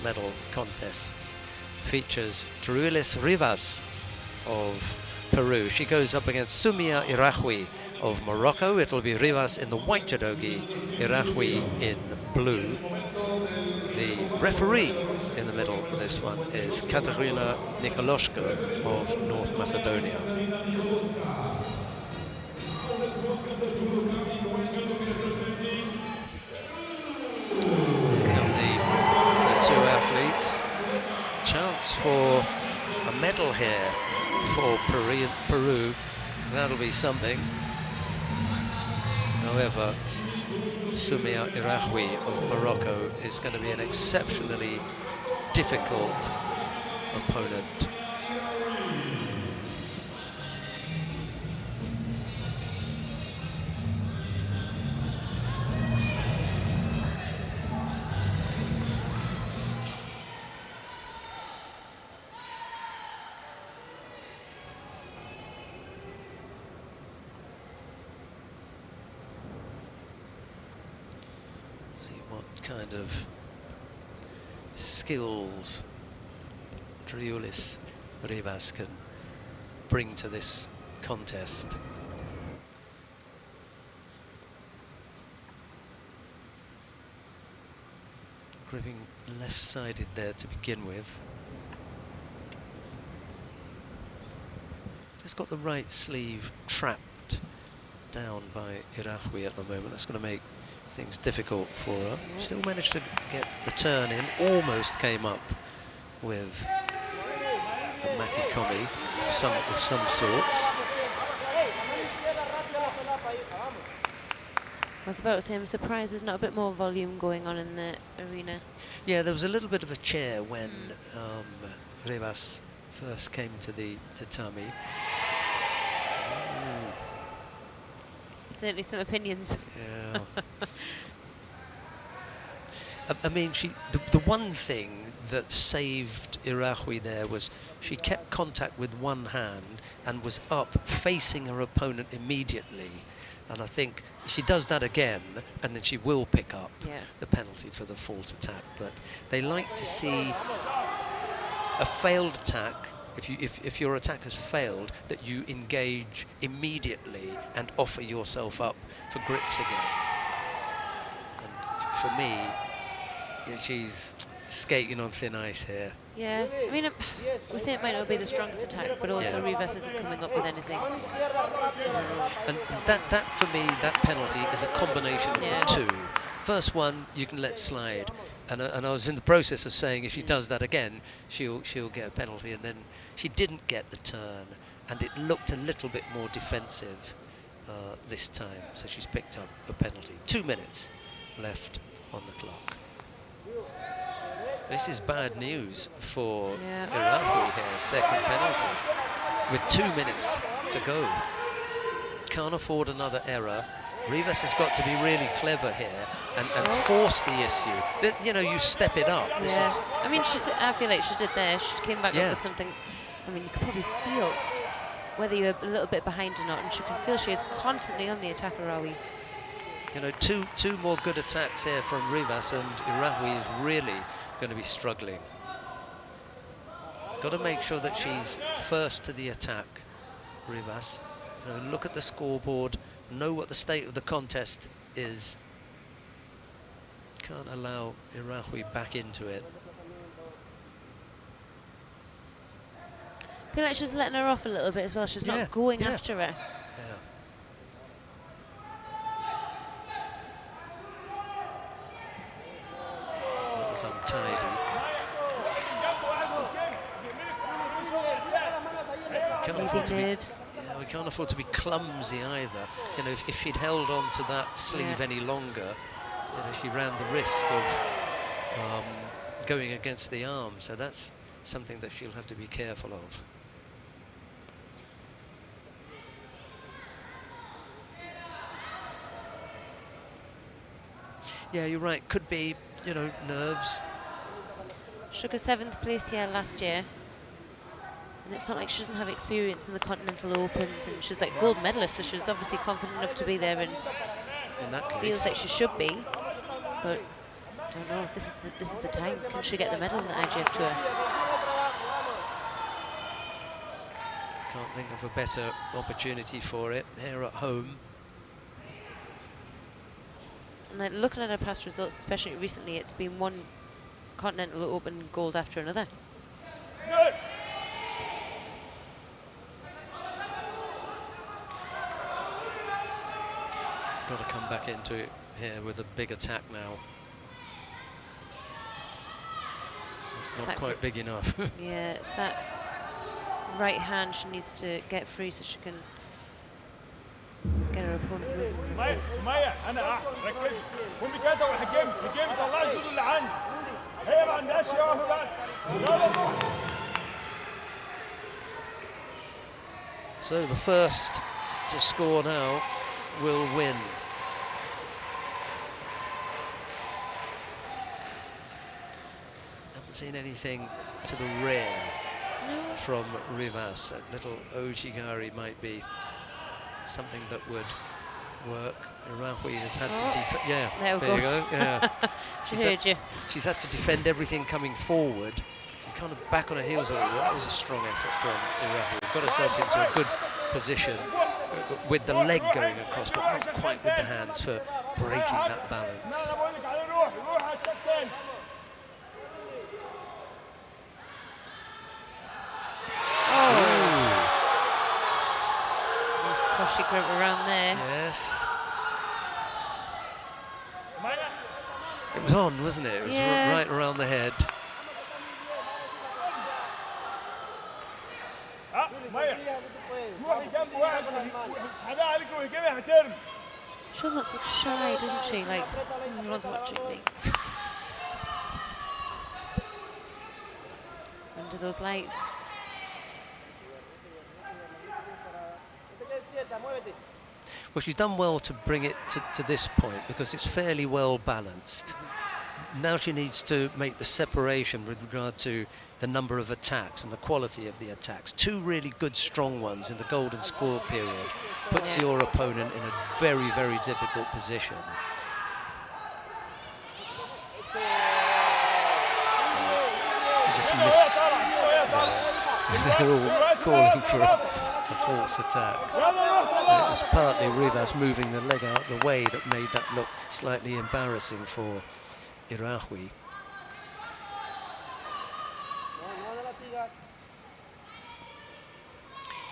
medal contests. Features Driulys Rivas of Peru. She goes up against Soumiya IRAOUI of Morocco. It'll be Rivas in the white judogi, IRAOUI in blue. The referee in the middle of this one is Katarina Nikoloshko of North Macedonia. Come the two athletes. Chance for a medal here for Peru. That'll be something. However, Soumiya IRAOUI of Morocco is going to be an exceptionally difficult opponent. Kind of skills Driulys Rivas can bring to this contest. Gripping left-sided there to begin with. Just got the right sleeve trapped down by IRAOUI at the moment. That's going to make things difficult for her. Still managed to get the turn in, almost came up with a makikomi of some sorts. I was about to say, I'm surprised there's not a bit more volume going on in the arena. Yeah, there was a little bit of a cheer when Rivas first came to the tatami. Certainly some opinions. Yeah. I mean, the one thing that saved IRAOUI there was she kept contact with one hand and was up facing her opponent immediately. And I think she does that again, and then she will pick up the penalty for the false attack. But they like to see a failed attack. If your attack has failed, that you engage immediately and offer yourself up for grips again. And for me, she's skating on thin ice here. Yeah, I mean, we say it might not be the strongest attack, but also Rivas isn't coming up with anything. And that for me, that penalty is a combination of the two. First one, you can let slide. And I was in the process of saying if she does that again, she'll get a penalty, and then she didn't get the turn, and it looked a little bit more defensive this time, so she's picked up a penalty. 2 minutes left on the clock. This is bad news for IRAOUI here, second penalty, with 2 minutes to go. Can't afford another error. Rivas has got to be really clever here and force the issue. This, you know, you step it up. This is I mean, I feel like she did there. She came back up with something. I mean, you could probably feel whether you're a little bit behind or not, and she can feel she is constantly on the attack, IRAOUI. You know, two more good attacks here from Rivas, and IRAOUI is really going to be struggling. Got to make sure that she's first to the attack, Rivas. You know, look at the scoreboard, know what the state of the contest is. Can't allow IRAOUI back into it. I feel like she's letting her off a little bit as well. She's not going after her. Yeah. That was untidy. We can't afford to be clumsy either. You know, if she'd held on to that sleeve any longer, you know, she ran the risk of going against the arm. So that's something that she'll have to be careful of. Yeah, you're right. Could be, you know, nerves. She took a 7th place here last year. And it's not like she doesn't have experience in the Continental Opens, and she's like gold medalist, so she's obviously confident enough to be there, and in that case, feels like she should be. But don't know. This is the time. Can she get the medal in the IGF Tour? Can't think of a better opportunity for it here at home. And like, looking at her past results, especially recently, it's been one Continental Open gold after another. It's got to come back into it here with a big attack now. It's not quite big enough. Yeah, it's that right hand she needs to get free so she can get her opponent moving. سمية أنا أحسن ركز قومي كذا وحجمي طلعي الجودو اللي عندي هي ما عندهاش يا بس يلا. So the first to score now will win. Haven't seen anything to the rear from RIVAS. That little Ojigari might be something that would work. IRAOUI has had to defend. Yeah, there you go. Yeah. She's had to defend everything coming forward. She's kind of back on her heels a little. That was a strong effort from IRAOUI. Got herself into a good position with the leg going across, but not quite with the hands for breaking that balance. Nice cushy grip around there. Yes. It was on, wasn't it? It was right around the head. She almost looks shy, doesn't she? Like, everyone's watching me. Under those lights. Well, she's done well to bring it to this point because it's fairly well balanced. Now she needs to make the separation with regard to the number of attacks and the quality of the attacks. Two really good strong ones in the golden score period puts your opponent in a very, very difficult position. She just missed. They're all calling for a false attack. And it was partly RIVAS moving the leg out the way that made that look slightly embarrassing for IRAOUI.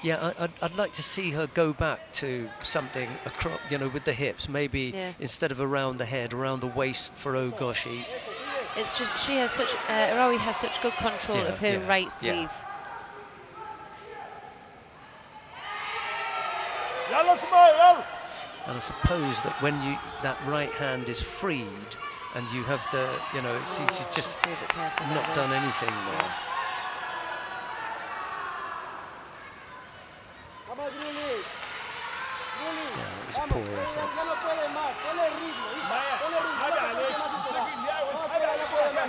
Yeah, I'd like to see her go back to something across, you know, with the hips. Maybe instead of around the head, around the waist for Ogoshi. It's just she has such. IRAOUI has such good control of her right sleeve. And I suppose that when that right hand is freed and you have the, you know, she's just not done anything there. Yeah, it was a poor effort.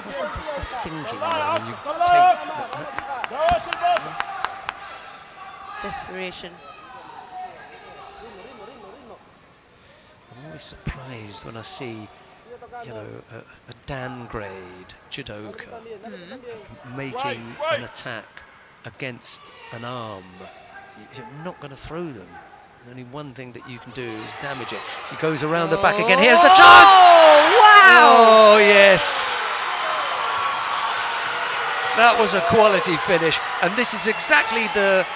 What's the thinking when you take desperation? I'm always surprised when I see, you know, a downgrade judoka making an attack against an arm. You're not going to throw them. There's only one thing that you can do is damage it. She goes around the back again. Here's the chance! Oh, wow! Oh, yes! That was a quality finish. And this is exactly the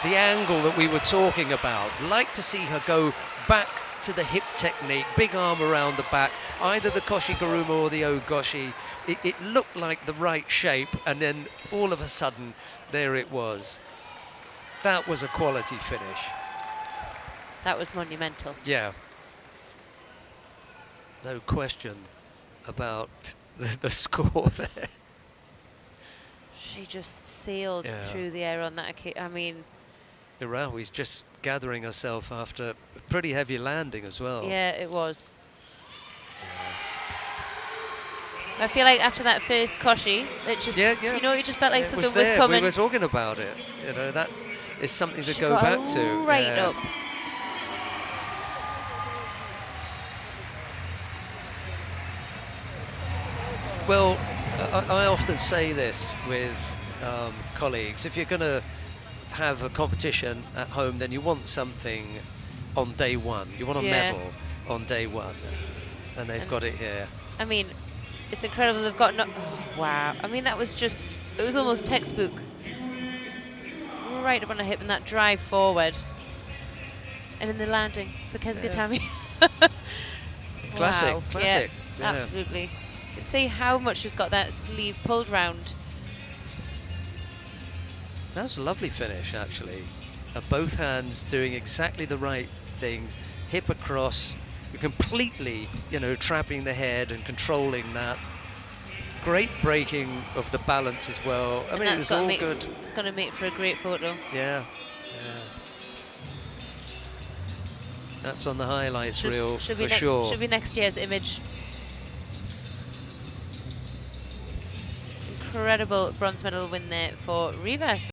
angle that we were talking about. Like to see her go back to the hip technique, big arm around the back, either the Koshi-Garuma or the Ogoshi. It looked like the right shape, and then all of a sudden, there it was. That was a quality finish. That was monumental. Yeah. No question about the score there. She just sailed through the air on that occasion. I mean, IRAOUI's just gathering herself after a pretty heavy landing as well. Yeah, it was. I feel like after that first Koshi, it just, you know, you just felt like something was coming. We were talking about it. You know, that is something to go back to. Right up. Well, I often say this with colleagues. If you're going to have a competition at home, then you want something on day one. You want a medal on day one. And they've got it here. I mean, it's incredible. They've got no... Oh, wow. I mean, that was just... It was almost textbook. Right up on the hip and that drive forward. And in the landing for Kesgatami. Classic, Wow. classic. Yeah, absolutely. You can see how much she's got that sleeve pulled round. That's a lovely finish, actually. Both hands doing exactly the right thing. Hip across. You're completely, you know, trapping the head and controlling that. Great breaking of the balance as well. I mean, it was all good. It's going to make for a great photo. Yeah. That's on the highlights reel for sure. Should be next year's image. Incredible bronze medal win there for RIVAS.